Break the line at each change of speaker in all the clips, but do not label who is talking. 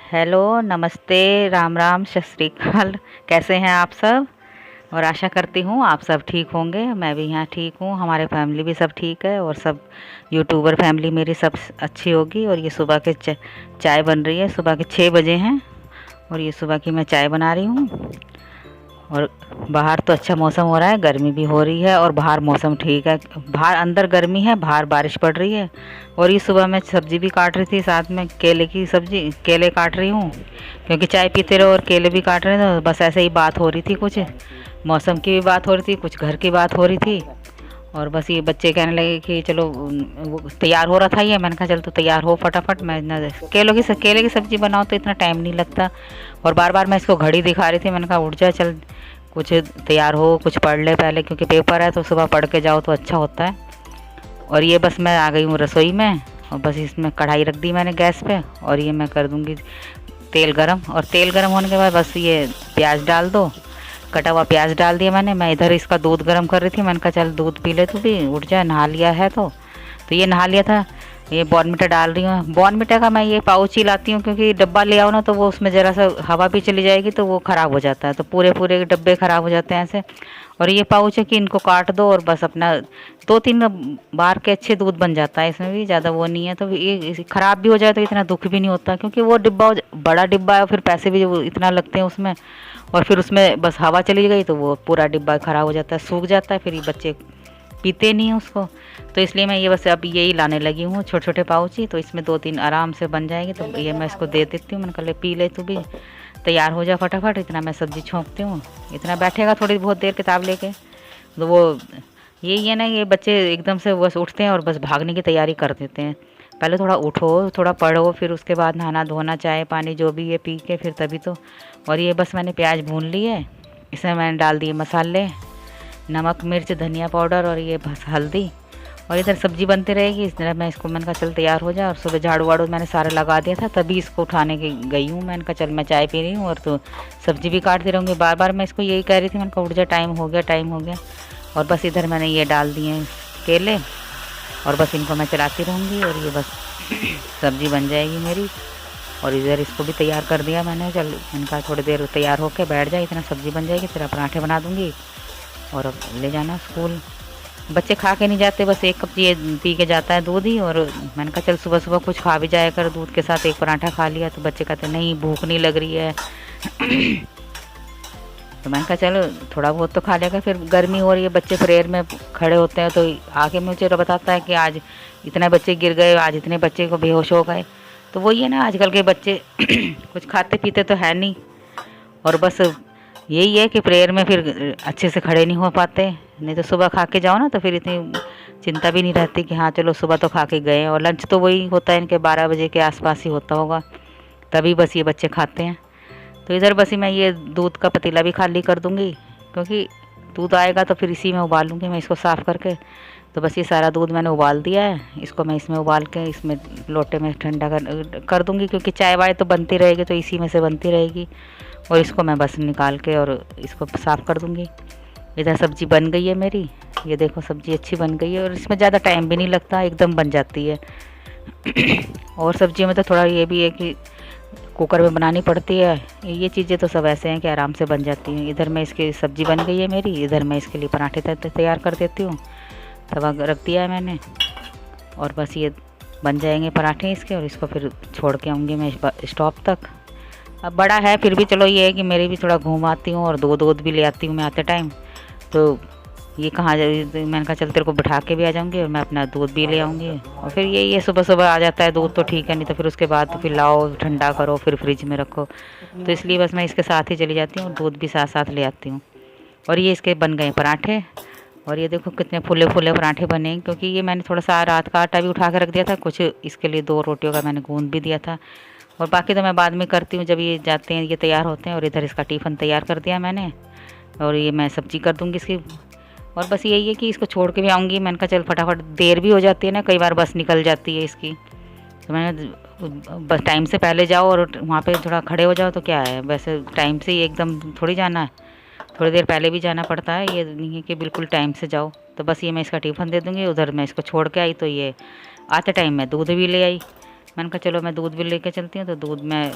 Hello, नमस्ते, राम राम, सत श्री अकाल। कैसे हैं आप सब? और आशा करती हूँ आप सब ठीक होंगे। मैं भी यहाँ ठीक हूँ, हमारे फैमिली भी सब ठीक है और सब यूट्यूबर फैमिली मेरी सब अच्छी होगी। और ये सुबह के चाय बन रही है। सुबह के 6 बजे हैं और ये सुबह की मैं चाय बना रही हूँ। और बाहर तो अच्छा मौसम हो रहा है, गर्मी भी हो रही है और बाहर मौसम ठीक है। बाहर अंदर गर्मी है, बाहर बारिश पड़ रही है। और ये सुबह मैं सब्ज़ी भी काट रही थी, साथ में केले की सब्ज़ी, केले काट रही हूँ क्योंकि चाय पीते रहो और केले भी काट रहे थे। तो बस ऐसे ही बात हो रही थी, कुछ मौसम की भी बात हो रही थी, कुछ घर की बात हो रही थी। और बस ये बच्चे कहने लगे कि चलो, वो तैयार हो रहा था ये, मैंने कहा चल तो तैयार हो फटाफट। मैं ना केले की सब्ज़ी बनाओ तो इतना टाइम नहीं लगता। और बार बार मैं इसको घड़ी दिखा रही थी, मैंने कहा उठ जा, चल कुछ तैयार हो, कुछ पढ़ ले पहले, क्योंकि पेपर है तो सुबह पढ़ के जाओ तो अच्छा होता है। और ये बस मैं आ गई हूँ रसोई में और बस इसमें कढ़ाई रख दी मैंने गैस पे। और ये मैं कर दूँगी तेल गरम। और तेल गरम होने के बाद बस ये प्याज डाल दो, कटा हुआ प्याज डाल दिया मैंने। मैं इधर इसका दूध गर्म कर रही थी, मैंने कहा चल दूध पी ले, तू भी उठ जा, नहा लिया है तो ये नहा लिया था। ये बॉर्नविटा डाल रही हूँ। बॉर्नविटा का मैं ये पाउच ही लाती हूँ क्योंकि डब्बा ले आओ ना तो वो उसमें ज़रा सा हवा भी चली जाएगी तो वो ख़राब हो जाता है, तो पूरे पूरे डब्बे ख़राब हो जाते हैं ऐसे। और ये पाउच है कि इनको काट दो और बस अपना 2-3 बार के अच्छे दूध बन जाता है, इसमें भी ज़्यादा वो नहीं है। तो ये ख़राब भी हो जाए तो इतना दुख भी नहीं होता, क्योंकि वो डिब्बा बड़ा डिब्बा है, फिर पैसे भी इतना लगते हैं उसमें। और फिर उसमें बस हवा चली गई तो वो पूरा डिब्बा ख़राब हो जाता है, सूख जाता है, फिर ये बच्चे पीते नहीं हैं उसको। तो इसलिए मैं ये बस अब यही लाने लगी हूँ, छोटे छोटे पाउच ही। तो इसमें 2-3 आराम से बन जाएंगे। तो ये मैं इसको दे देती हूँ, मैंने कहा ले पी ले तू भी, तैयार हो जा फटाफट। इतना मैं सब्ज़ी छोंकती हूँ, इतना बैठेगा थोड़ी बहुत देर किताब लेके। तो वो यही है ना, ये बच्चे एकदम से बस उठते हैं और बस भागने की तैयारी कर देते हैं। पहले थोड़ा उठो, थोड़ा पढ़ो, फिर उसके बाद नहाना धोना, चाय पानी जो भी है पी के फिर तभी तो। और ये बस मैंने प्याज भून ली है, इसमें मैंने डाल दिए मसाले, नमक मिर्च धनिया पाउडर और ये बस हल्दी। और इधर सब्ज़ी बनती रहेगी इस तरह। मैं इसको, मैंने कहा चल तैयार हो जा। और सुबह झाड़ू वाड़ू मैंने सारा लगा दिया था, तभी इसको उठाने की गई हूँ। मैंने कहा चल मैं चाय पी रही हूँ और तो सब्ज़ी भी काटती रहूँगी। बार बार मैं इसको यही कह रही थी, मैंने कहा उठ जा, टाइम हो गया, टाइम हो गया। और बस इधर मैंने ये डाल दिए केले और बस इनको मैं चलाती रहूँगी और ये बस सब्ज़ी बन जाएगी मेरी। और इधर इसको भी तैयार कर दिया मैंने। चल इनका थोड़ी देर तैयार होकर बैठ जाए, इतना सब्ज़ी बन जाएगी, तेरा पराठे बना दूँगी और अब ले जाना स्कूल। बच्चे खा के नहीं जाते, बस एक कप ये पी के जाता है दूध ही। और मैंने कहा चल सुबह सुबह कुछ खा भी जाया कर, दूध के साथ एक पराठा खा लिया। तो बच्चे कहते नहीं भूख नहीं लग रही है तो मैंने कहा चलो थोड़ा बहुत तो खा लेगा। फिर गर्मी हो रही है, बच्चे प्रेयर में खड़े होते हैं तो आके मुझे बताता है कि आज इतने बच्चे गिर गए, आज इतने बच्चे को बेहोश हो गए। तो वही है ना, आजकल के बच्चे कुछ खाते पीते तो है नहीं। और बस यही है कि प्रेयर में फिर अच्छे से खड़े नहीं हो पाते। नहीं तो सुबह खा के जाओ ना तो फिर इतनी चिंता भी नहीं रहती कि हाँ चलो सुबह तो खा के गए। और लंच तो वही होता है इनके 12 बजे के आसपास ही होता होगा, तभी बस ये बच्चे खाते हैं। तो इधर बस ही मैं ये दूध का पतीला भी खाली कर दूँगी, क्योंकि दूध आएगा तो फिर इसी में उबाल लूँगी मैं इसको साफ़ करके। तो बस ये सारा दूध मैंने उबाल दिया है, इसको मैं इसमें उबाल के इसमें लोटे में ठंडा कर दूँगी, क्योंकि चाय वाय तो बनती रहेगी तो इसी में से बनती रहेगी। और इसको मैं बस निकाल के और इसको साफ़ कर दूँगी। इधर सब्ज़ी बन गई है मेरी, ये देखो सब्ज़ी अच्छी बन गई है और इसमें ज़्यादा टाइम भी नहीं लगता, एकदम बन जाती है और सब्ज़ी में तो थोड़ा ये भी है कि कुकर में बनानी पड़ती है। ये चीज़ें तो सब ऐसे हैं कि आराम से बन जाती हैं। इधर मैं इसकी सब्ज़ी बन गई है मेरी, इधर मैं इसके लिए पराठे तैयार कर देती हूँ। तवा रख दिया है मैंने और बस ये बन जाएंगे पराठे इसके। और इसको फिर छोड़ के आऊँगी मैं स्टॉप तक। अब बड़ा है फिर भी चलो, ये है कि मेरी भी थोड़ा घूम आती हूँ और दूध भी ले आती हूँ मैं आते टाइम। तो ये कहाँ तो मैंने कहा चल तेरे को बिठा के भी आ जाऊँगी और मैं अपना दूध भी ले आऊँगी। और फिर ये सुबह सुबह आ जाता है दूध तो ठीक है, नहीं तो फिर उसके बाद तो फिर लाओ ठंडा करो फिर फ्रिज में रखो। तो इसलिए बस मैं इसके साथ ही चली जाती हूँ और दूध भी साथ साथ ले आती हूँ। और ये इसके बन गए पराठे। और ये देखो कितने फूले फूले पराठे बने, क्योंकि ये मैंने थोड़ा सा रात का आटा भी उठा के रख दिया था, कुछ इसके लिए 2 रोटियों का मैंने गूँध भी दिया था। और बाकी तो मैं बाद में करती हूँ जब ये जाते हैं, ये तैयार होते हैं। और इधर इसका टिफ़िन तैयार कर दिया मैंने और ये मैं सब्ज़ी कर दूँगी इसकी। और बस यही है कि इसको छोड़ के भी आऊँगी। मैंने कहा चल फटाफट, देर भी हो जाती है ना, कई बार बस निकल जाती है इसकी। तो मैंने बस टाइम से पहले जाओ और वहाँ पे थोड़ा खड़े हो जाओ तो क्या है, वैसे टाइम से ही एकदम थोड़ी जाना है, थोड़ी देर पहले भी जाना पड़ता है। ये नहीं है कि बिल्कुल टाइम से जाओ। तो बस ये मैं इसका टिफ़िन दे दूँगी। उधर मैं इसको छोड़ के आई तो ये आते टाइम मैं दूध भी ले आई। मैंने कहा चलो मैं दूध भी लेके चलती हूँ। तो दूध मैं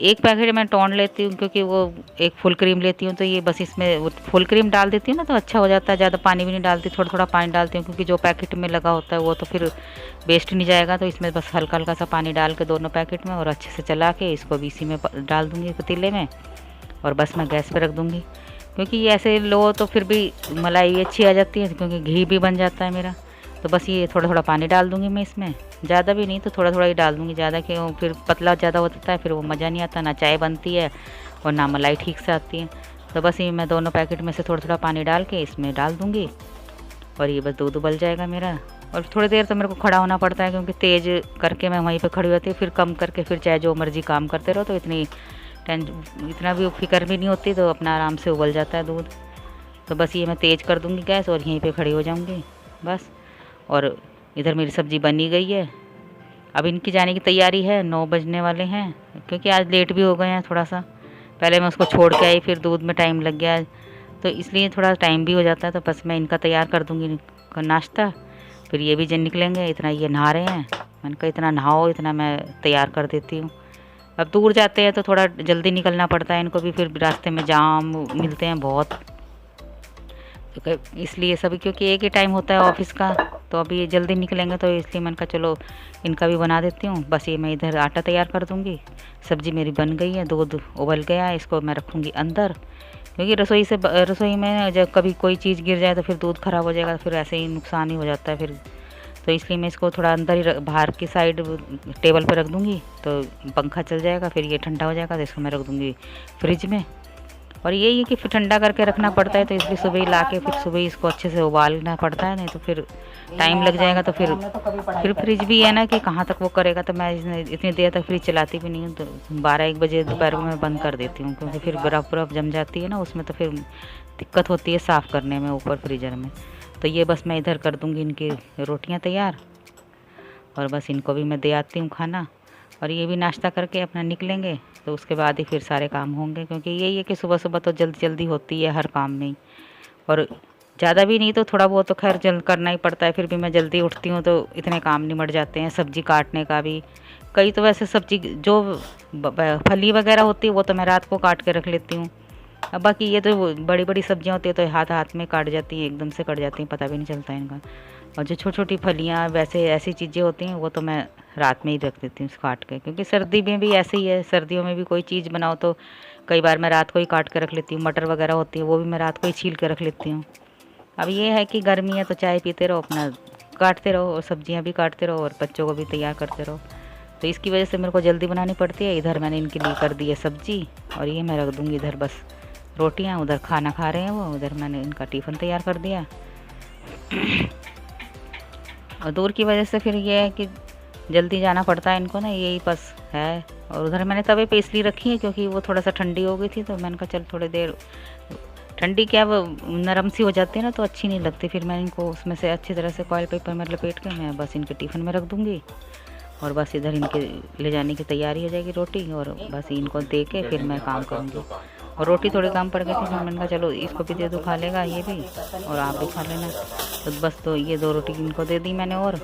एक पैकेट मैं टोंड लेती हूँ, क्योंकि वो एक फुल क्रीम लेती हूँ तो ये बस इसमें वो फुल क्रीम डाल देती हूँ ना तो अच्छा हो जाता है। ज़्यादा पानी भी नहीं डालती, थोड़ा थोड़ा पानी डालती हूँ, क्योंकि जो पैकेट में लगा होता है वो तो फिर वेस्ट नहीं जाएगा। तो इसमें बस हल्का हल्का सा पानी डाल के दोनों पैकेट में और अच्छे से चला के इसको भी इसी में डाल दूँगी पतीले में, और बस मैं गैस पर रख दूँगी। क्योंकि ये ऐसे लो तो फिर भी मलाई अच्छी आ जाती है, क्योंकि घी भी बन जाता है मेरा। तो बस ये थोड़ा थोड़ा पानी डाल दूँगी मैं इसमें, ज़्यादा भी नहीं, तो थोड़ा थोड़ा ही डाल दूँगी। ज़्यादा क्यों, फिर पतला ज़्यादा होता है, फिर वो मज़ा नहीं आता, ना चाय बनती है और ना मलाई ठीक से आती है। तो बस ये मैं दोनों पैकेट में से थोड़ा थोड़ा पानी डाल के इसमें डाल दूँगी, और ये बस दूध उबल जाएगा मेरा। और थोड़ी देर तो मेरे को खड़ा होना पड़ता है, क्योंकि तेज़ करके मैं वहीं पर खड़ी होती हूँ, फिर कम करके फिर चाहे जो मर्ज़ी काम करते रहो, तो इतना भी फिक्र भी नहीं होती, तो अपना आराम से उबल जाता है दूध। तो बस ये मैं तेज़ कर दूँगी गैस और यहीं पे खड़ी हो जाऊँगी बस। और इधर मेरी सब्ज़ी बनी गई है, अब इनकी जाने की तैयारी है, 9 बजने वाले हैं, क्योंकि आज लेट भी हो गए हैं थोड़ा सा। पहले मैं उसको छोड़ के आई, फिर दूध में टाइम लग गया, तो इसलिए थोड़ा टाइम भी हो जाता है। तो बस मैं इनका तैयार कर दूँगी नाश्ता, फिर ये भी जन निकलेंगे। इतना ये नहा रहे हैं, मैंने कहा इतना नहाओ, इतना मैं तैयार कर देती हूँ। अब दूर जाते हैं तो थोड़ा जल्दी निकलना पड़ता है इनको भी, फिर रास्ते में जाम मिलते हैं बहुत, इसलिए सभी, क्योंकि एक ही टाइम होता है ऑफिस का, तो अभी ये जल्दी निकलेंगे, तो इसलिए मैंने कहा चलो इनका भी बना देती हूँ। बस ये मैं इधर आटा तैयार कर दूँगी, सब्ज़ी मेरी बन गई है, दूध उबल गया है, इसको मैं रखूँगी अंदर, क्योंकि रसोई में जब कभी कोई चीज़ गिर जाए तो फिर दूध ख़राब हो जाएगा, फिर ऐसे ही नुकसान ही हो जाता है फिर। तो इसलिए मैं इसको थोड़ा अंदर ही बाहर की साइड टेबल पर रख दूँगी, तो पंखा चल जाएगा, फिर ये ठंडा हो जाएगा, तो इसको मैं रख दूँगी फ्रिज में। और यही है कि फिर ठंडा करके रखना पड़ता है, तो इसलिए सुबह ही ला के फिर सुबह ही इसको अच्छे से उबालना पड़ता है, नहीं तो फिर टाइम लग जाएगा। तो फिर फ्रिज भी है ना कि कहाँ तक वो करेगा, तो मैं इतनी देर तक फ्रिज चलाती भी नहीं हूँ। तो 12-1 बजे दोपहर को मैं बंद कर देती हूँ, क्योंकि फिर बर्फ़ जम जाती है ना उसमें, तो फिर दिक्कत होती है साफ़ करने में ऊपर फ्रीजर में। तो ये बस मैं इधर कर दूँगी इनकी रोटियाँ तैयार, और बस इनको भी मैं दे आती हूँ खाना, और ये भी नाश्ता करके अपना निकलेंगे, तो उसके बाद ही फिर सारे काम होंगे। क्योंकि यही है कि सुबह सुबह तो जल्दी जल्दी होती है हर काम में, और ज़्यादा भी नहीं तो थोड़ा बहुत तो खैर जल्द करना ही पड़ता है। फिर भी मैं जल्दी उठती हूँ तो इतने काम निमट जाते हैं, सब्ज़ी काटने का भी। कई तो वैसे सब्ज़ी जो फली वगैरह होती है वो तो मैं रात को काट के रख लेती हूँ। अब बाकी ये तो बड़ी बड़ी सब्जियाँ होती है तो हाथ हाथ में काट जाती हैं, एकदम से कट जाती हैं, पता भी नहीं चलता इनका। और जो छोटी छोटी फलियाँ वैसे ऐसी चीज़ें होती हैं वो तो मैं रात में ही रख देती हूँ काट के, क्योंकि सर्दी में भी ऐसे ही है, सर्दियों में भी कोई चीज़ बनाओ तो कई बार मैं रात को ही काट के रख लेती हूँ। मटर वगैरह होती है वो भी मैं रात को ही छील के रख लेती हूँ। अब ये है कि गर्मी है तो चाय पीते रहो, अपना काटते रहो, और सब्जियाँ भी काटते रहो, और बच्चों को भी तैयार करते रहो। तो इसकी वजह से मेरे को जल्दी बनानी पड़ती है। इधर मैंने इनके लिए कर दी है सब्जी, और ये मैं रख दूँगी इधर बस रोटियाँ। उधर खाना खा रहे हैं वो, उधर मैंने इनका टिफ़िन तैयार कर दिया। और दूर की वजह से फिर ये है कि जल्दी जाना पड़ता है इनको ना, यही बस है। और उधर मैंने तवे पे इसलिए रखी है क्योंकि वो थोड़ा सा ठंडी हो गई थी, तो मैंने कहा चल थोड़ी देर ठंडी क्या वो नरम सी हो जाती है ना तो अच्छी नहीं लगती। फिर मैं इनको उसमें से अच्छी तरह से फॉइल पेपर में लपेट के मैं बस इनके टिफ़िन में रख दूँगी, और बस इधर इनके ले जाने की तैयारी हो जाएगी रोटी, और बस इनको दे के फिर मैं काम करूँगी। और रोटी थोड़ी कम पड़ गई थी, फिर मैंने कहा चलो इसको भी दे दो, खा लेगा ये भी, और आप भी खा लेना। तो बस तो ये 2 रोटी इनको दे दी मैंने। और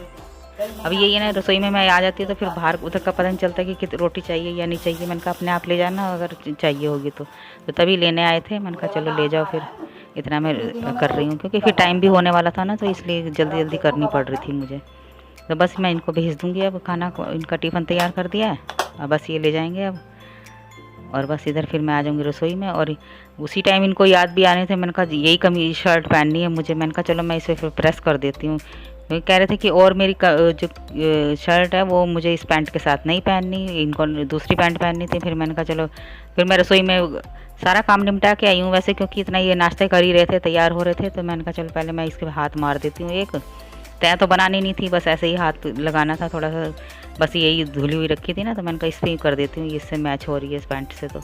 अब यही है ना, रसोई में मैं आ जाती है तो फिर बाहर उधर का पता नहीं चलता कि कितनी रोटी चाहिए या नहीं चाहिए। मैंने कहा अपने आप ले जाना अगर चाहिए होगी तो तभी लेने आए थे। मैंने कहा चलो ले जाओ, फिर इतना मैं कर रही हूँ क्योंकि फिर टाइम भी होने वाला था ना, तो इसलिए जल्दी जल्दी करनी पड़ रही थी मुझे। तो बस मैं इनको भेज दूँगी, अब खाना को इनका टिफ़िन तैयार कर दिया है, अब बस ये ले जाएंगे अब। और बस इधर फिर मैं आ जाऊँगी रसोई में, और उसी टाइम इनको याद भी आने थे। मैंने कहा यही कमीज शर्ट पहननी है मुझे, मैंने कहा चलो मैं इसे फिर प्रेस कर देती हूँ। कह रहे थे कि और मेरी जो शर्ट है वो मुझे इस पैंट के साथ नहीं पहननी, इनको दूसरी पैंट पहननी थी। फिर मैंने कहा चलो, फिर मैं रसोई में सारा काम निपटा के आई हूँ वैसे, क्योंकि इतना ये नाश्ते कर ही रहे थे, तैयार हो रहे थे। तो मैंने कहा चलो पहले मैं इसके हाथ मार देती हूँ एक। तय तो बनानी नहीं थी, बस ऐसे ही हाथ लगाना था थोड़ा सा, बस यही धुली हुई रखी थी ना, तो मैंने कहा इस पर ही कर देती हूँ, इससे मैच हो रही है इस पैंट से। तो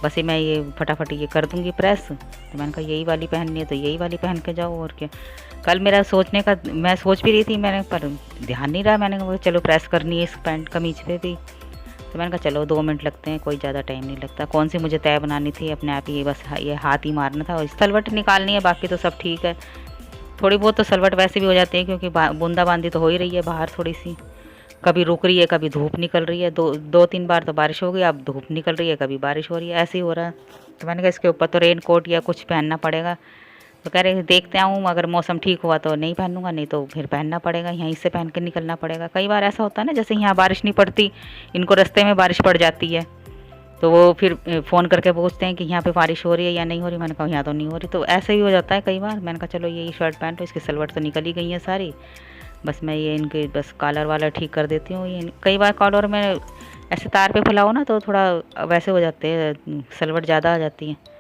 बस ये मैं ये फटाफट ये कर दूँगी प्रेस। तो मैंने कहा यही वाली पहननी है तो यही वाली पहन के जाओ, और क्या। कल मेरा सोचने का, मैं सोच भी रही थी मैंने, पर ध्यान नहीं रहा। मैंने कहा चलो प्रेस करनी है इस पैंट कमीज पे भी। तो मैंने कहा चलो 2 मिनट लगते हैं, कोई ज़्यादा टाइम नहीं लगता। कौन सी मुझे तय बनानी थी, अपने आप ही बस ये हाथ ही मारना था, और सलवट निकालनी है, बाकी तो सब ठीक है। थोड़ी बहुत तो सलवट वैसे भी हो जाती है क्योंकि बूंदा बांदी तो हो ही रही है बाहर थोड़ी सी, कभी रुक रही है, कभी धूप निकल रही है। दो तीन बार तो बारिश हो गई, अब धूप निकल रही है, कभी बारिश हो रही है, ऐसे ही हो रहा है। तो मैंने कहा इसके ऊपर तो रेन कोट या कुछ पहनना पड़ेगा। तो कह रहे देखते आऊँ, अगर मौसम ठीक हुआ तो नहीं पहनूंगा, नहीं तो फिर पहनना पड़ेगा, यहीं से पहन के निकलना पड़ेगा। कई बार ऐसा होता है ना, जैसे यहाँ बारिश नहीं पड़ती, इनको रास्ते में बारिश पड़ जाती है, तो वो फिर फ़ोन करके पूछते हैं कि यहाँ पे बारिश हो रही है या नहीं हो रही। मैंने कहा यहाँ तो नहीं हो रही। तो ऐसे ही हो जाता है कई बार। मैंने कहा चलो यही शर्ट पैंट, तो इसकी सलवट तो निकल ही गई है सारी, बस मैं ये इनके बस कॉलर वाला ठीक कर देती हूँ। ये कई बार कॉलर में ऐसे तार पे फैलाओ ना, तो थोड़ा वैसे हो जाते हैं, सलवट ज़्यादा आ जाती है।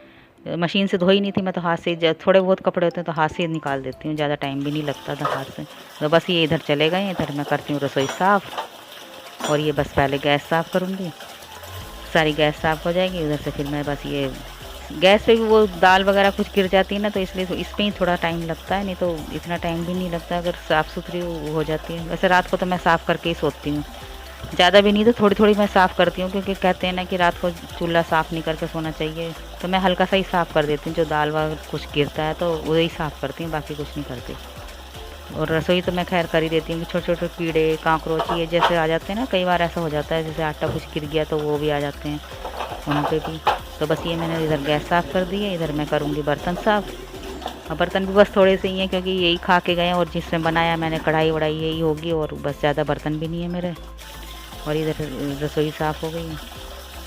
मशीन से धोई नहीं थी मैं, तो हाथ से थोड़े बहुत कपड़े होते हैं तो हाथ से निकाल देती हूँ, ज़्यादा टाइम भी नहीं लगता था हाथ से। तो बस ये इधर चले गए, इधर मैं करती हूँ रसोई साफ़। और ये बस पहले गैस साफ़ करूँगी, सारी गैस साफ़ हो जाएगी। उधर से फिर मैं बस ये गैस पे भी वो दाल वगैरह कुछ गिर जाती है ना, तो इसलिए तो इस पर ही थोड़ा टाइम लगता है, नहीं तो इतना टाइम भी नहीं लगता अगर साफ़ सुथरी हो जाती है। वैसे रात को तो मैं साफ़ करके ही सोती हूँ, ज़्यादा भी नहीं तो थोड़ी थोड़ी मैं साफ़ करती हूँ, क्योंकि कहते हैं ना कि रात को चूल्हा साफ़ नहीं करके सोना चाहिए। तो मैं हल्का सा ही साफ़ कर देती हूँ, जो दाल वाल कुछ गिरता है तो वही साफ़ करती हूँ, बाकी कुछ नहीं करती। और रसोई तो मैं खैर कर ही देती हूँ कि छोटे छोटे कीड़े काकरोच ये जैसे आ जाते हैं ना, कई बार ऐसा हो जाता है, जैसे आटा कुछ गिर गया तो वो भी आ जाते हैं वहाँ पे भी। तो बस ये मैंने इधर गैस साफ़ कर दी है, इधर मैं करूँगी बर्तन साफ़। और बर्तन भी बस थोड़े से ही हैं, क्योंकि यही खा के गए हैं, और जिसमें बनाया मैंने कढ़ाई वढ़ाई यही होगी, और बस ज़्यादा बर्तन भी नहीं है मेरे। और इधर रसोई साफ़ हो गई है।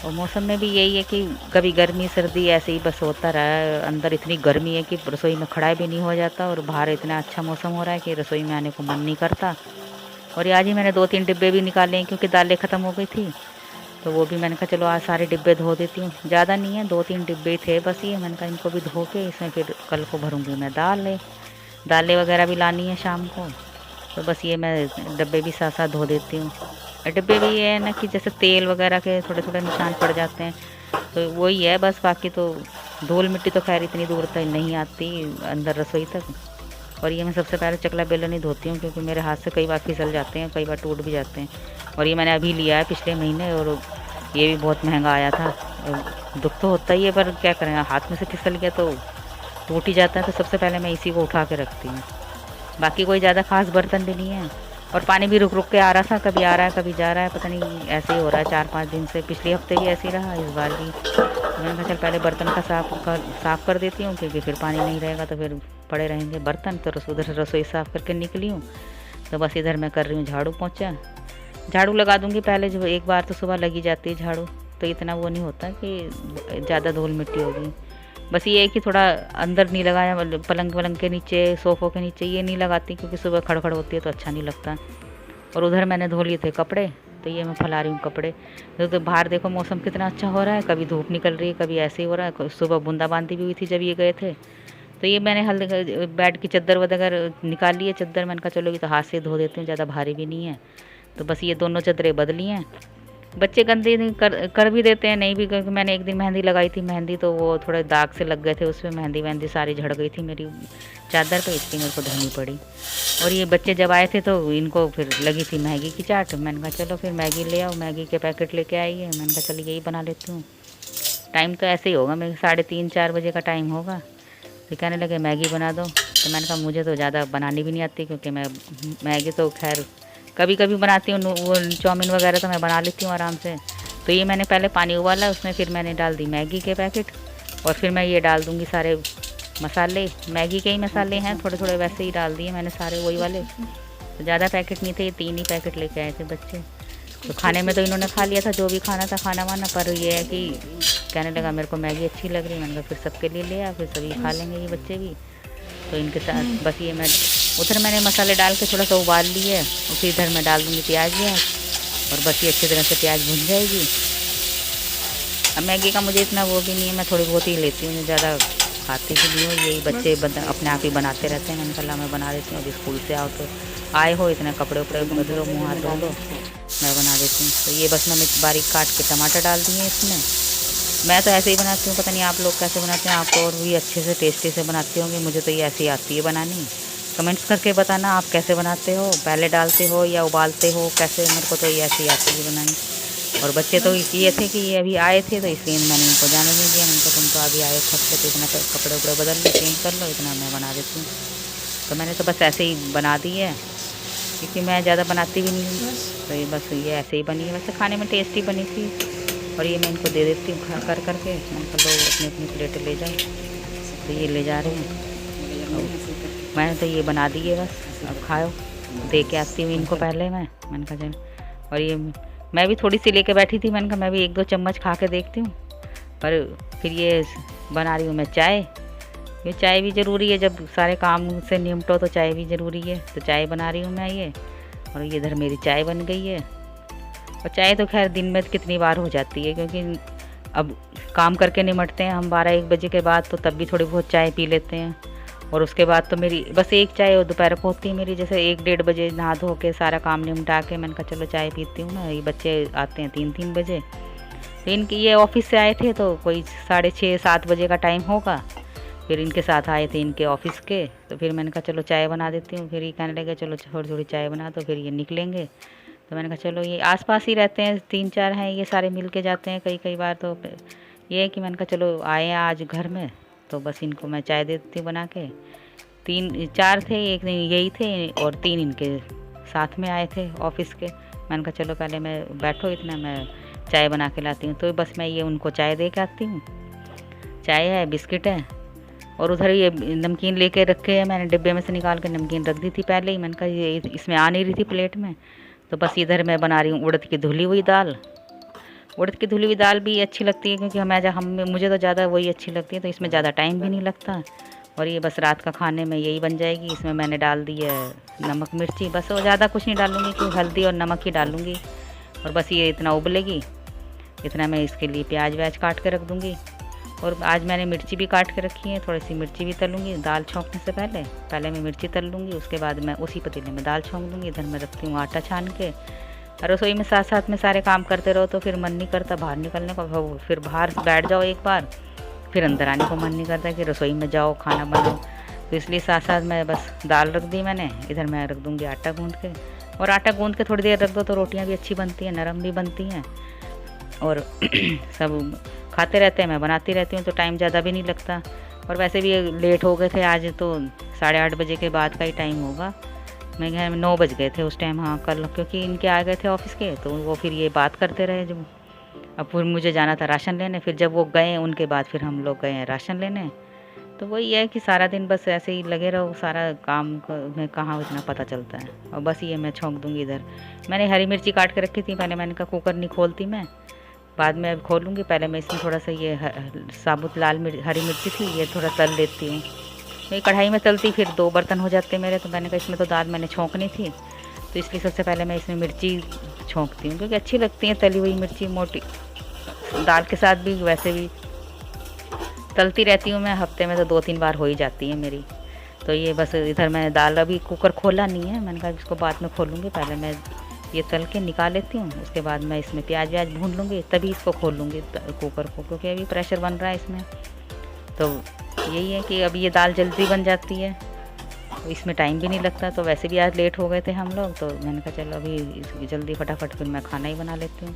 और मौसम में भी यही है कि कभी गर्मी सर्दी ऐसे ही बस होता रहा है। अंदर इतनी गर्मी है कि रसोई में खड़ा भी नहीं हो जाता, और बाहर इतना अच्छा मौसम हो रहा है कि रसोई में आने को मन नहीं करता। और आज ही मैंने 2-3 डिब्बे भी निकाले हैं, क्योंकि दालें ख़त्म हो गई थी, तो वो भी मैंने कहा चलो आज सारे डिब्बे धो देती हूँ। ज़्यादा नहीं है, 2-3 डिब्बे थे बस, ये मैंने कहा इनको भी धो के इसमें फिर कल को भरूँगी मैं दालें वगैरह भी लानी है शाम को। तो बस ये मैं डब्बे भी साथ साथ धो देती हूँ। डिब्बे भी ये है ना कि जैसे तेल वगैरह के थोड़े थोड़े निशान पड़ जाते हैं, तो वही है बस, बाकी तो धूल मिट्टी तो खैर इतनी दूर तक नहीं आती अंदर रसोई तक। और ये मैं सबसे पहले चकला बेलन ही धोती हूँ, क्योंकि मेरे हाथ से कई बार फिसल जाते हैं, कई बार टूट भी जाते हैं। और ये मैंने अभी लिया है पिछले महीने, और ये भी बहुत महंगा आया था। दुख तो होता ही है, पर क्या करें, हाथ में से फिसल गया तो टूट ही जाता है। तो सबसे पहले मैं इसी को उठा के रखती हूँ। बाकी कोई ज़्यादा खास बर्तन भी नहीं है। और पानी भी रुक रुक के आ रहा था, कभी आ रहा है कभी जा रहा है, पता नहीं ऐसे ही हो रहा है 4-5 दिन से। पिछले हफ्ते भी ऐसे ही रहा, इस बार भी। तो मैंने कहा चल पहले बर्तन का साफ़ कर देती हूँ, क्योंकि फिर पानी नहीं रहेगा तो फिर पड़े रहेंगे बर्तन। तो उधर से रसोई साफ़ करके निकली हूँ, तो बस इधर मैं कर रही हूँ झाड़ू पोंछा। झाड़ू लगा दूँगी पहले, जब एक बार तो सुबह लगी जाती है झाड़ू, तो इतना वो नहीं होता कि ज़्यादा धूल मिट्टी होगी। बस ये है कि थोड़ा अंदर नहीं लगाया, पलंग वलंग के नीचे, सोफ़ों के नीचे ये नहीं लगाती, क्योंकि सुबह खड़खड़ होती है तो अच्छा नहीं लगता। और उधर मैंने धो लिए थे कपड़े, तो ये मैं फैला रही हूँ कपड़े। तो बाहर देखो मौसम कितना अच्छा हो रहा है, कभी धूप निकल रही है, कभी ऐसे ही हो रहा है। सुबह बूंदाबांदी भी हुई थी जब ये गए थे। तो ये मैंने बेड की चादर वगैरह निकाल ली है चादर, मैंने कहा चलो ये तो हाथ से धो देती हूँ, ज़्यादा भारी भी नहीं है। तो बस ये दोनों चादरें बदली हैं। बच्चे गंदे कर भी देते हैं, नहीं भी, क्योंकि मैंने एक दिन मेहंदी लगाई थी, मेहंदी तो वो थोड़े दाग से लग गए थे उसमें, मेहंदी सारी झड़ गई थी मेरी चादर पे, इसलिए मेरे को धोनी पड़ी। और ये बच्चे जब आए थे तो इनको फिर लगी थी मैगी की चाट, मैंने कहा चलो फिर मैगी ले आओ, मैगी के पैकेट लेके आई है। मैंने कहा चलो यही बना लेती हूँ। टाइम तो ऐसे ही होगा, मेरे 3:30-4 बजे का टाइम होगा। तो कहने लगे मैगी बना दो, तो मैंने कहा मुझे तो ज़्यादा बनानी भी नहीं आती, क्योंकि मैं मैगी तो खैर कभी कभी बनाती हूँ, वो चाउमीन वगैरह तो मैं बना लेती हूँ आराम से। तो ये मैंने पहले पानी उबाला, उसमें फिर मैंने डाल दी मैगी के पैकेट, और फिर मैं ये डाल दूँगी सारे मसाले, मैगी के ही मसाले हैं, थोड़े थोड़े वैसे ही डाल दिए मैंने सारे वही वाले। तो ज़्यादा पैकेट नहीं थे, ये 3 ही पैकेट लेके आए थे बच्चे। तो खाने में तो इन्होंने खा लिया था जो भी खाना था, खाना वाना, पर ये है कि कहने लगा मेरे को मैगी अच्छी लग रही। मैंने कहा फिर सबके लिए ले आ, फिर सभी खा लेंगे ये बच्चे भी। तो इनके साथ बस ये मैं उधर मैंने मसाले डाल के थोड़ा सा उबाल लिए, उसी इधर मैं डाल दूँगी प्याज व्याज, और बस ये अच्छी तरह से प्याज भुन जाएगी। अब मैगी का मुझे इतना वो भी नहीं है, मैं थोड़ी बहुत ही लेती हूँ, ज़्यादा खाती भी नहीं हूँ। यही बच्चे अपने आप ही बनाते रहते हैं, मैंने कहा मैं बना देती हूँ, अभी स्कूल से आओ तो आए हो, इतने कपड़े उपड़े बदलो, मुँह हाथ धो लो, मैं बना देती हूँ। तो ये बस मैंने बारीक काट के टमाटर डाल दिए इसमें। मैं तो ऐसे ही बनाती हूँ, पता नहीं आप लोग कैसे बनाते हैं, आप तो और भी अच्छे से टेस्टी से बनाते होंगे, मुझे तो ये ऐसे ही आती है बनानी। कमेंट्स करके बताना आप कैसे बनाते हो, पहले डालते हो या उबालते हो, कैसे, मेरे को तो ये ऐसे ही आती है बनानी। और बच्चे तो ये थे कि ये अभी आए थे, तो इसलिए मैंने इनको जाने नहीं दिया। मैंने कहा तुम तो अभी आए थक के, तो इतना कपड़े उपड़े बदल लो, चेंज कर लो, इतना मैं बना देती हूँ। तो मैंने तो बस ऐसे ही बना दी है। क्योंकि मैं ज़्यादा बनाती भी नहीं हूँ, तो ये बस ये ऐसे ही बनी है। वैसे खाने में टेस्टी बनी थी। और ये मैं इनको दे देती हूँ खा कर करके। मैंने कहा लो अपनी अपनी प्लेटें ले जाओ, तो ये ले जा रहे हैं। तो मैंने तो ये बना दी है, बस अब खाओ। दे के आती हूँ इनको पहले मैंने कहा चल। और ये मैं भी थोड़ी सी लेके बैठी थी, मैंने कहा मैं भी 1-2 चम्मच खा के देखती हूँ। पर फिर ये बना रही हूँ मैं चाय। ये चाय भी ज़रूरी है, जब सारे काम से निपटो तो चाय भी ज़रूरी है। तो चाय बना रही हूँ मैं ये। और ये इधर मेरी चाय बन गई है। और चाय तो खैर दिन में कितनी बार हो जाती है, क्योंकि अब काम करके निपटते हैं हम 12-1 बजे के बाद, तो तब भी थोड़ी बहुत चाय पी लेते हैं। और उसके बाद तो मेरी बस एक चाय और दोपहर को होती है मेरी। जैसे 1-1:30 बजे नहा धो के सारा काम निपटा के मैंने कहा चलो चाय पीती हूँ मैं। ये बच्चे आते हैं 3-3 बजे, तो इनकी ये ऑफिस से आए थे, तो कोई 6:30-7 बजे का टाइम होगा। फिर इनके साथ आए थे इनके ऑफिस के, तो फिर मैंने कहा चलो चाय बना देती हूँ। फिर ये कहने लगे चलो थोड़ी थोड़ी चाय बना, तो फिर ये निकलेंगे। तो मैंने कहा चलो, ये आसपास ही रहते हैं, 3-4 हैं, ये सारे मिल के जाते हैं कई बार। तो ये है कि मैंने कहा चलो आए हैं आज घर में, तो बस इनको मैं चाय दे देती हूँ बना के। 3-4 थे, एक यही थे और 3 इनके साथ में आए थे ऑफिस के। मैंने कहा चलो पहले मैं बैठो, इतना मैं चाय बना के लाती हूँ। तो बस मैं ये उनको चाय दे के आती हूँ। चाय है, बिस्किट है, और उधर ये नमकीन लेके रखे हैं। मैंने डिब्बे में से निकाल के नमकीन रख दी थी पहले ही। मैंने कहा ये इसमें आ नहीं रही थी प्लेट में, तो बस इधर मैं बना रही हूँ उड़द की धुली हुई दाल। उड़द की धुली हुई दाल भी अच्छी लगती है, क्योंकि मुझे तो ज़्यादा वही अच्छी लगती है, तो इसमें ज़्यादा टाइम भी नहीं लगता। और ये बस रात का खाने में यही बन जाएगी। इसमें मैंने डाल दी है नमक मिर्ची, बस वो ज़्यादा कुछ नहीं डालूँगी, क्योंकि हल्दी और नमक ही डालूँगी। और बस ये इतना उबलेगी, इतना मैं इसके लिए प्याज व्याज काट के रख दूँगी। और आज मैंने मिर्ची भी काट के रखी है, थोड़ी सी मिर्ची भी तलूँगी दाल छौंकने से पहले मैं मिर्ची तल लूँगी, उसके बाद मैं उसी पतीले में दाल छौंक दूँगी। इधर मैं रखती हूँ आटा छान के। और रसोई में साथ साथ में सारे काम करते रहो तो फिर मन नहीं करता बाहर निकलने को। फिर बाहर बैठ जाओ एक बार, फिर अंदर आने को मन नहीं करता कि रसोई में जाओ खाना बनाओ। तो इसलिए साथ साथ मैं बस दाल रख दी मैंने। इधर मैं रख दूँगी आटा गूँध के। और आटा गूँध के थोड़ी देर रख दो तो रोटियाँ भी अच्छी बनती हैं, नरम भी बनती हैं। और सब खाते रहते हैं, मैं बनाती रहती हूँ, तो टाइम ज़्यादा भी नहीं लगता। और वैसे भी लेट हो गए थे आज, तो 8:30 बजे के बाद का ही टाइम होगा। मैं घर में 9 बज गए थे उस टाइम, हाँ कल, क्योंकि इनके आ गए थे ऑफिस के, तो वो फिर ये बात करते रहे। जब अब फिर मुझे जाना था राशन लेने, फिर जब वो गए उनके बाद फिर हम लोग गए हैं राशन लेने। तो वही है कि सारा दिन बस ऐसे ही लगे रहो, सारा काम में कहाँ इतना पता चलता है। और बस ये मैं छौंक दूँगी। इधर मैंने हरी मिर्ची काट के रखी थी पहले, मैंने कहा कुकर नहीं खोलती मैं, बाद में अब खोलूँगी। पहले मैं इसमें थोड़ा सा ये साबुत हरी मिर्ची थी, ये थोड़ा तल लेती हूँ। मैं कढ़ाई में तलती फिर 2 बर्तन हो जाते मेरे, तो मैंने कहा इसमें तो दाल मैंने छौंकनी थी, तो इसलिए सबसे पहले मैं इसमें मिर्ची छौंकती हूँ, क्योंकि अच्छी लगती है तली हुई मिर्ची। मोटी दाल के साथ भी वैसे भी तलती रहती हूँ मैं, हफ्ते में तो 2-3 बार हो ही जाती है मेरी। तो ये बस इधर मैं दाल, अभी कुकर खोला नहीं है, मैंने कहा इसको बाद में खोलूँगी। पहले मैं ये तल के निकाल लेती हूँ, उसके बाद मैं इसमें प्याज व्याज भून लूँगी, तभी इसको खोल लूँगी कुकर को, क्योंकि अभी प्रेशर बन रहा है इसमें। तो यही है कि अभी ये दाल जल्दी बन जाती है, तो इसमें टाइम भी नहीं लगता। तो वैसे भी आज लेट हो गए थे हम लोग, तो मैंने कहा चलो अभी जल्दी फटाफट फिर मैं खाना ही बना लेती हूँ।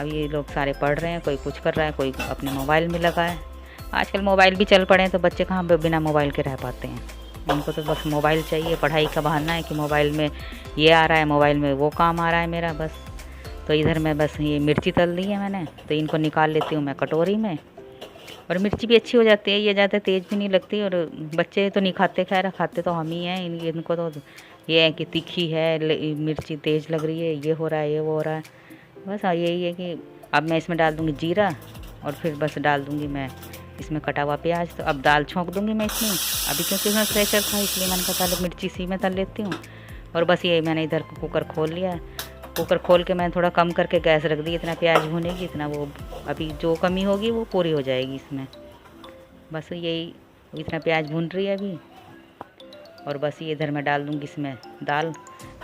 अब ये लोग सारे पढ़ रहे हैं, कोई कुछ कर रहा है, कोई अपने मोबाइल में लगा है। आजकल मोबाइल भी चल पड़े हैं, तो बच्चे कहाँ बिना मोबाइल के रह पाते हैं। उनको तो बस मोबाइल चाहिए, पढ़ाई का बहाना है कि मोबाइल में ये आ रहा है, मोबाइल में वो काम आ रहा है मेरा, बस। तो इधर मैं बस ये मिर्ची तल दी है मैंने, तो इनको निकाल लेती हूँ मैं कटोरी में। और मिर्ची भी अच्छी हो जाती है, ये ज़्यादा तेज़ भी नहीं लगती। और बच्चे तो नहीं खाते, खैर खाते तो हम ही हैं। इनको तो ये है कि तीखी है, मिर्ची तेज़ लग रही है, ये हो रहा है, ये वो हो रहा है, बस। यही है कि अब मैं इसमें डाल दूँगी जीरा, और फिर बस डाल दूँगी मैं इसमें कटा हुआ प्याज। तो अब दाल छौंक दूँगी मैं इसमें, अभी क्योंकि इसमें प्रेशर था इसलिए मैंने कहा पहले मिर्ची सी में तल लेती हूँ। और बस ये मैंने इधर कुकर खोल लिया। कुकर खोल के मैं थोड़ा कम करके गैस रख दी, इतना प्याज भुनेगी, इतना वो अभी जो कमी होगी वो पूरी हो जाएगी इसमें। बस यही इतना प्याज भून रही है अभी। और बस ये इधर मैं डाल दूँगी इसमें दाल,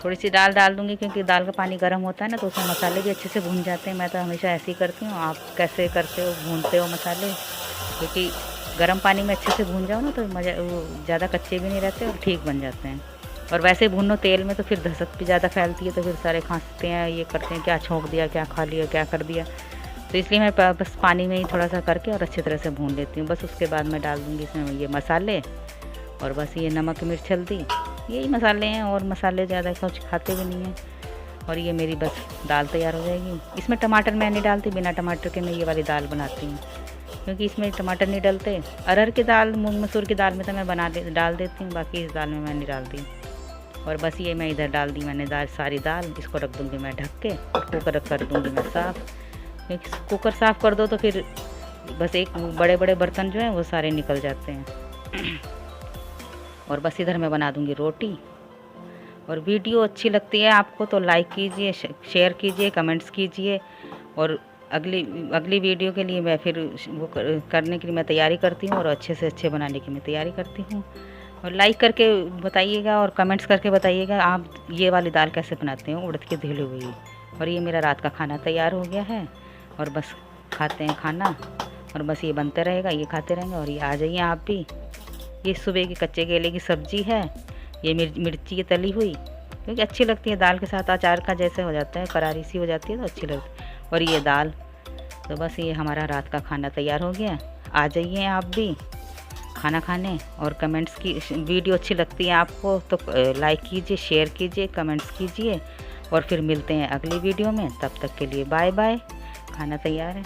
थोड़ी सी दाल डाल दूँगी, क्योंकि दाल का पानी गर्म होता है ना, तो उसमें मसाले भी अच्छे से भून जाते हैं। मैं तो हमेशा ऐसे ही करती हूँ, आप कैसे करते हो, भूनते हो मसाले? क्योंकि गर्म पानी में अच्छे से भून जाओ ना, तो मज़ा, वो ज़्यादा कच्चे भी नहीं रहते और ठीक बन जाते हैं। और वैसे भूनो तेल में तो फिर दहशत भी ज़्यादा फैलती है, तो फिर सारे खांसते हैं, ये करते हैं क्या छोंक दिया, क्या खा लिया, क्या कर दिया। तो इसलिए मैं बस पानी में ही थोड़ा सा करके और अच्छी तरह से भून लेती हूँ। बस उसके बाद मैं डाल दूँगी इसमें ये मसाले, और बस ये नमक मिर्च हल्दी, यही मसाले हैं, और मसाले ज़्यादा कुछ खाते भी नहीं हैं। और ये मेरी बस दाल तैयार हो जाएगी। इसमें टमाटर मैं नहीं डालती, बिना टमाटर के मैं ये वाली दाल बनाती हूँ, क्योंकि इसमें टमाटर नहीं डलते। अरहर की दाल, मूंग मसूर की दाल में तो मैं डाल देती हूँ, बाकी इस दाल में मैं नहीं डालती। और बस ये मैं इधर डाल दी मैंने सारी दाल। इसको रख दूँगी मैं ढक के, और कुकर कर दूँगी मैं साफ़, क्योंकि कुकर साफ़ कर दो तो फिर बस एक बड़े बड़े बर्तन जो हैं वो सारे निकल जाते हैं। और बस इधर मैं बना दूँगी रोटी। और वीडियो अच्छी लगती है आपको तो लाइक कीजिए, शेयर कीजिए, कमेंट्स कीजिए। और अगली वीडियो के लिए मैं फिर वो करने के लिए मैं तैयारी करती हूँ, और अच्छे से अच्छे बनाने की मैं तैयारी करती हूँ। और लाइक करके बताइएगा और कमेंट्स करके बताइएगा आप ये वाली दाल कैसे बनाते हो, उड़द की धुली हुई। और ये मेरा रात का खाना तैयार हो गया है, और बस खाते हैं खाना, और बस ये बनते रहेगा, ये खाते रहेंगे। और ये आ जाइए आप भी। ये सुबह की कच्चे केले की सब्ज़ी है, ये मिर्ची की तली हुई, क्योंकि अच्छी लगती है दाल के साथ। अचार का जैसे हो जाता है, करारी सी हो जाती है तो अच्छी लगती है। और ये दाल, तो बस ये हमारा रात का खाना तैयार हो गया। आ जाइए आप भी खाना खाने। और कमेंट्स की, वीडियो अच्छी लगती है आपको तो लाइक कीजिए, शेयर कीजिए, कमेंट्स कीजिए। और फिर मिलते हैं अगली वीडियो में। तब तक के लिए बाय बाय। खाना तैयार है।